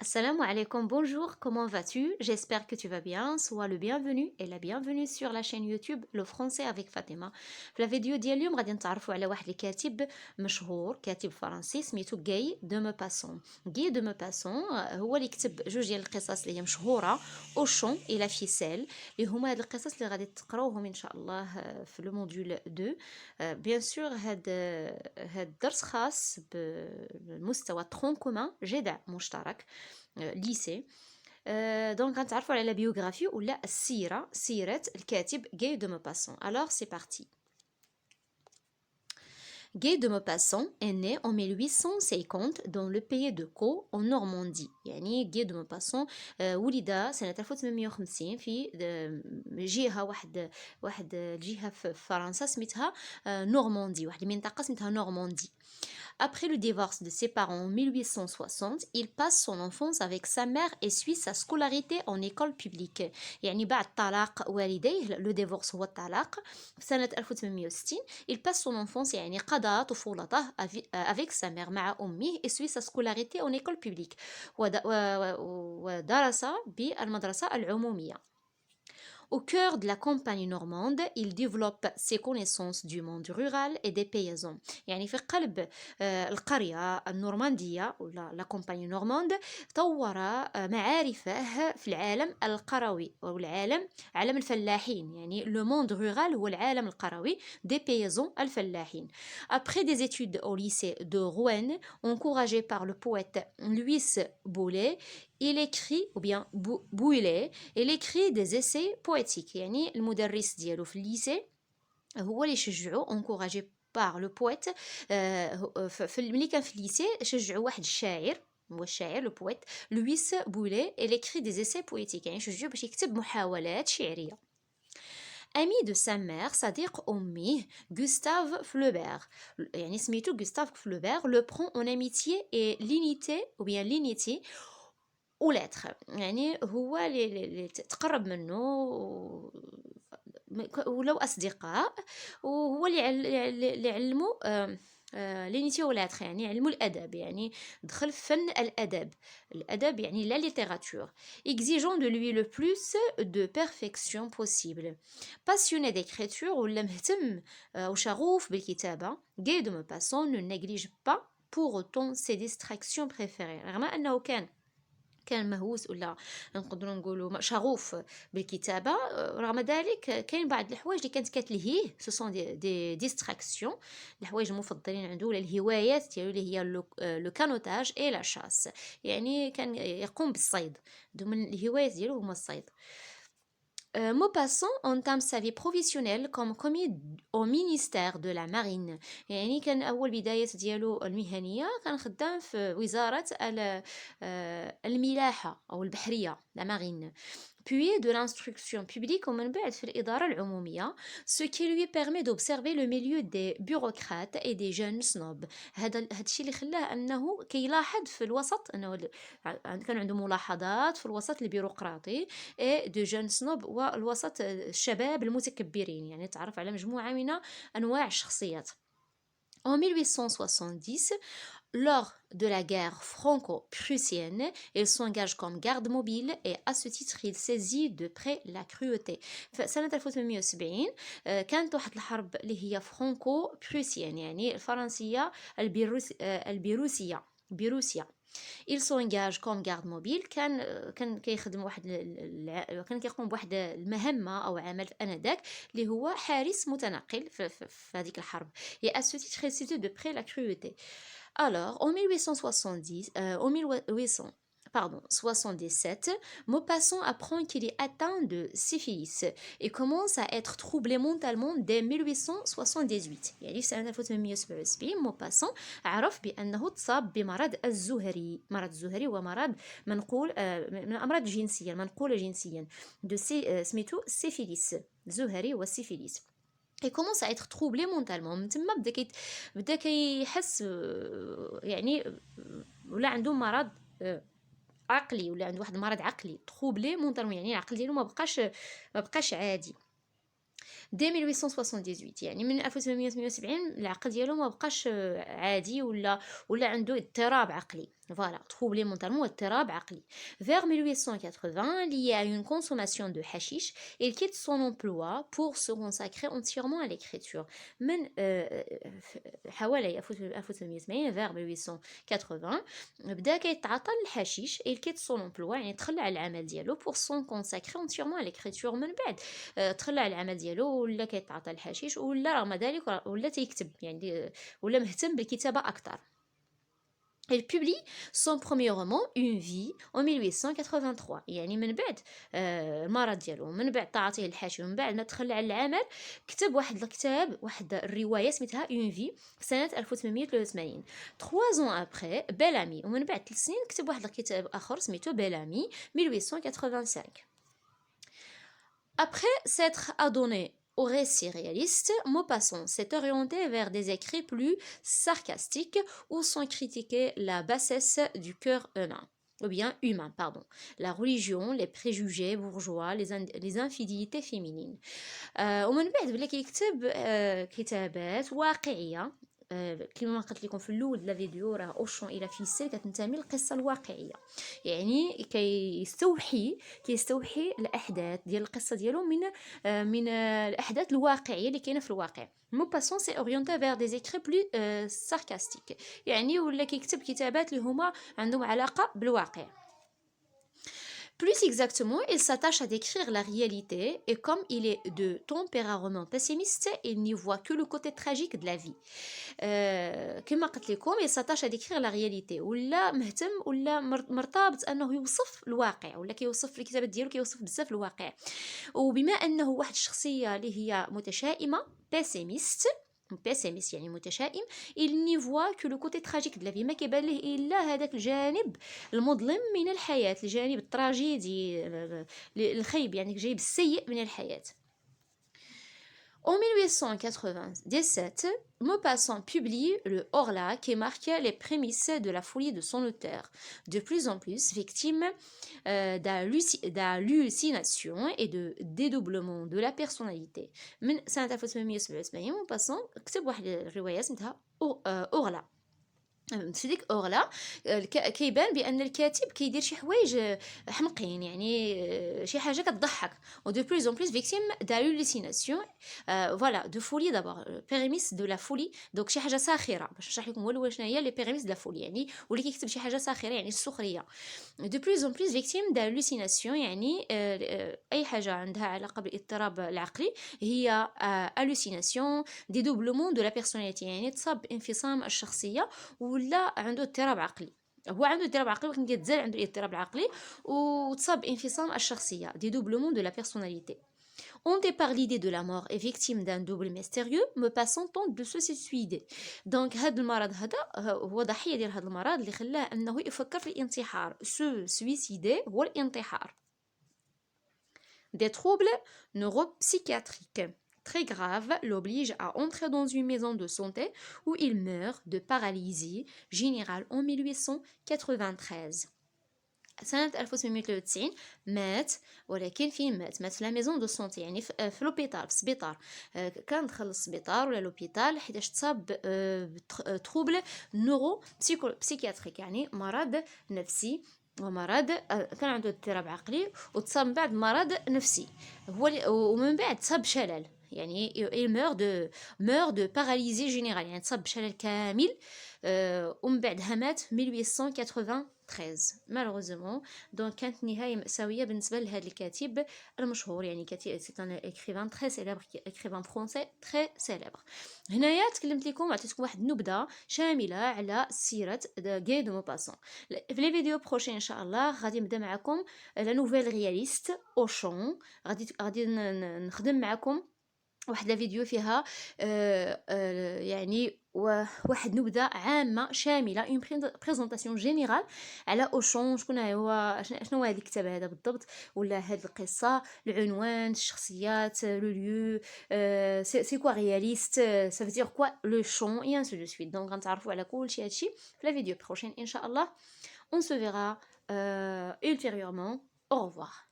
Assalamu alaikum, bonjour, comment vas-tu? J'espère que tu vas bien. Sois le bienvenu et la bienvenue sur la chaîne YouTube Le Français avec Fatima. في الفيديو ديال اليوم غادي نتعرفوا على واحد الكاتب مشهور، كاتب فرنسي سميتو غاي دو موباسون. غاي دو موباسون هو اللي كتب جوج ديال القصص اللي هي مشهوره، اوشون الى فيسيل، اللي هما هاد القصص اللي غادي تقراوهم ان شاء الله في لو موديول 2. بيان سور هاد الدرس خاص بالمستوى ترون كومان، جدع مشترك، lycée. Donc غنتعرفوا على la biographie ولا السيرة، سيرة الكاتب Guy de Maupassant. Alors c'est parti. Guy de Maupassant est né en 1850 dans le pays de Caux en Normandie. يعني Guy de Maupassant ولد سنة 1850 في جهة واحد الجهة في فرنسا سميتها نورماندي، واحد المنطقة سميتها نورماندي. Après le divorce de ses parents en 1860, il passe son enfance avec sa mère et suit sa scolarité en école publique. يعني بعد طلاق والديه، le divorce هو الطلاق، في سنة 1860 il passe son enfance يعني قضى طفولته avec sa mère مع أمه et suit sa scolarité en école publique، ودرس بالمدرسة العمومية. Au cœur de la campagne normande, il développe ses connaissances du monde rural et des paysans. يعني في قلب القرية النورماندية ولا لا كومباني نورماند طور معارفه في العالم القروي أو عالم الفلاحين، يعني لو موند رورال هو العالم القروي، دي بيزون الفلاحين. Après des études au lycée de Rouen, encouragé par le poète Louis Bouillet, il écrit, ou bien Bouillet, il écrit des essais poétiques. يعني المدرس ديالو في الليسي هو اللي شجعو، encouragé par le poète. ملي كان في الليسي شجعو واحد الشاعر، هو الشاعر لو بويت لويس بولي، il écrit des essais poétiques، يعني شجعو باش يكتب محاولات شعرية. Ami de sa mère, صديق أمه Gustave Flaubert، يعني سميتو Gustave Flaubert، le prend en amitié et l'unité ou bien l'unité ولاتر، يعني هو اللي تقرب منه ولو أصدقاء، وهو اللي علمه لينيتي ولاتر، يعني علمه الأدب، يعني دخل في فن الأدب يعني لا ليتيراتور. exigeant de lui le plus de perfection possible. passionné d'écriture ولا مهتم وشغوف بالكتابة، Guy de Maupassant ne néglige pas pour autant ses distractions préférées، رغم أنه كان مهووس ولا نقدروا نقولوا شغوف بالكتابه، رغم ذلك كاين بعض الحوايج اللي كانت كتلهيه، سو سون دي ديستراكسيون، الحوايج المفضلين عنده ولا الهوايات ديالو اللي هي لو كانوتاج اي لا شاس، يعني كان يقوم بالصيد، من الهوايات ديالو هما الصيد. Maupassant entame sa vie professionnelle comme commis au ministère de la Marine، يعني كان أول بداية ديالو المهنية كان خدام في وزارة الملاحة أو البحرية، la Marine. Puis de l'instruction publique ومن بعد في الإدارة العمومية، ce qui lui permet d'observer le milieu des bureaucrates et des jeunes snobs. هذا الشيء اللي خلاه أنه كيلاحظ في الوسط، أنه كان عنده ملاحظات في الوسط البيروقراطي et de jeunes snobs والوسط الشباب المتكبرين، يعني تعرف على مجموعة من أنواع الشخصيات. En 1870, lors de la guerre franco-prussienne, il s'engage comme garde mobile et à ce titre il saisit de près la cruauté. فسنة 1870 كانت واحد الحرب اللي هي فرانكو بروسيان، يعني الفرنسية البيروسية. Il s'engage comme garde mobile، كان كيخدم كان كيقوم بواحد المهمة أو عمل آنذاك اللي هو حارس متنقل في هذيك الحرب. Et à ce titre il cite de près la cruauté. Alors, en 1877, Maupassant apprend qu'il est atteint de syphilis et commence à être troublé mentalement dès 1878. يعني في سنة 1877 موباسون عرف بأنه تصاب بمرض الزهري. مرض الزهري هو مرض منقول من الأمراض الجنسية المنقولة جنسيا، سميتو سيفيليس، الزهري والسيفيليس. il commence à être troublé mentalement، من تما بدا كيحس يعني ولا عنده مرض عقلي، ولا عنده واحد المرض عقلي، troublé mentalement، يعني العقل ديالو ما بقاش عادي. dès 1878 يعني من 1878 العقل ديالو ما بقاش عادي، ولا عنده اضطراب عقلي. Voilà, troublé mentalement واضطراب عقلي. Vers 1880, lié à une consommation de hashish, il quitte son emploi pour se consacrer entièrement à l'écriture. من حوالي 1880 vers 1880 بدا كيتعاطى الحشيش et il quitte son emploi يعني تخلى على العمل ديالو pour se consacrer entièrement à l'écriture. من بعد تخلى على العمل ديالو ولا كيتعاطى الحشيش ولا رغم ذلك ولا تيكتب يعني ولا مهتم بالكتابة أكثر. Elle publie son premier roman Une vie en 1883 يعني من بعد المرض ديالو من بعد تعاطيه الحاشي ومن بعد ما تخلى على العمل كتب واحد الكتاب واحد الرواية سميتها Une vie في سنة 1883. 3 ans après Bellamy ومن بعد 3 سنين كتب واحد الكتاب آخر سميتو Bellamy 1885. Après s'être adonné au récit réaliste, Maupassant s'est orienté vers des écrits plus sarcastiques où sont critiqués la bassesse du cœur humain. Ou bien humain, pardon. La religion, les préjugés bourgeois, les infidélités féminines. ومن بعد بلا كيكتب كتابات واقعية. كما قلت لكم في الاول د لا فيديو راه اوشون الى فيسيل كتنتمي للقصه الواقعيه يعني كيستوحي الاحداث ديال القصه ديالو من الاحداث الواقعيه اللي كاينه في الواقع. Maupassant s'est orienté vers des écrits plus sarcastiques يعني ولا كيكتب كتابات اللي هما عندهم علاقه بالواقع. Plus exactement, il s'attache à décrire la réalité et comme il est de tempérament pessimiste, il n'y voit que le côté tragique de la vie. كما قلت لكم il s'attache à décrire la réalité ولا مهتم ولا مرتبط انه يوصف الواقع ولا كيوصف في الكتابات ديالو كيوصف بزاف الواقع. وبما انه واحد الشخصيه اللي هي متشائمه pessimiste يعني متشائم il n'y voit que le côté tragique de la vie ما كيبان ليه الا هذاك الجانب المظلم من الحياه الجانب التراجيدي الخيب يعني الجانب السيء من الحياه. En 1897, Maupassant publie le Horla qui marque les prémices de la folie de son auteur, de plus en plus victime d'hallucinations et de dédoublement de la personnalité. من سنة 1887 Maupassant كتب واحد الرواية اسمها Horla. في ديك اورلا كيبان بان الكاتب كيدير شي حوايج حمقين يعني شي حاجه كتضحك و دو بلوس اون بلوس فيكتيم دالوسيناسيون فوالا دو فولي دابور بيريميس دو لا فولي دونك شي حاجه ساخره باش نشرح لكم هو شنو هي لي بيريميس دو لا فولي يعني واللي كيكتب شي حاجه ساخره يعني السخريه. دو بلوس اون بلوس فيكتيم دالوسيناسيون يعني اي حاجه عندها علاقه بالاضطراب العقلي هي الوسيناسيون دي دوبلومون دو لا بيرسوناليتي يعني تصاب بانفصام الشخصيه ولا عنده اضطراب عقلي. هو عنده اضطراب عقلي ولكن كيتزال عنده الاضطراب العقلي وتصاب بانفصام الشخصيه دي دوبلومون دو لا بيرسوناليتي. Hanté par l'idée de la mort et victime d'un double mystérieux, Maupassant tente de se suicider. Donc هذا المرض هذا هو ضحيه ديال هذا المرض اللي خلاه انه يفكر في الانتحار. Se suicider هو الانتحار. Des troubles neuropsychiatriques très graves l'obligent à entrer dans une maison de santé où il meurt de paralysie générale en 1893. سنة 1893 مات ولكن فين مات في لا ميزون دو سونتي يعني في لوبيتال في السبيطار. كان دخل للسبيطار ولا لوبيتال حيتاش تصاب بتروبل نورو بسيكياتريك يعني مرض نفسي ومرض كان عنده اضطراب عقلي وتصاب من بعد مرض نفسي هو ومن بعد تصاب شلل يعني il meurt de paralysie générale يعني تصاب بشلل كامل ومن بعدها مات في 1893 malheureusement. دونك كانت نهاية مأساوية بالنسبة لهذا الكاتب المشهور يعني كاتب c'est un écrivain très célèbre écrivain français très célèbre. هنايا تكلمت لكم وعطيتكم واحد النبذة شاملة على سيرة Guy de Maupassant. في لي فيديو بروشين ان شاء الله غادي نبدا معكم لا نوفيل رياليست اوشون غادي نخدم معكم واحد لا فيديو فيها يعني واحد نبذه عامه شامله اون بريزونطاسيون جينيرال على اوشون شكون هو شنو هو هذا الكتاب هذا بالضبط ولا هذه القصه العنوان الشخصيات لو ليو سي كوا رياليست سا فيدير كوا لو شون اي انسو دو سويت. دونك غنتعرفوا على كلشي هادشي في لا فيديو بروشين ان شاء الله. On se verra ultérieurement. Au revoir.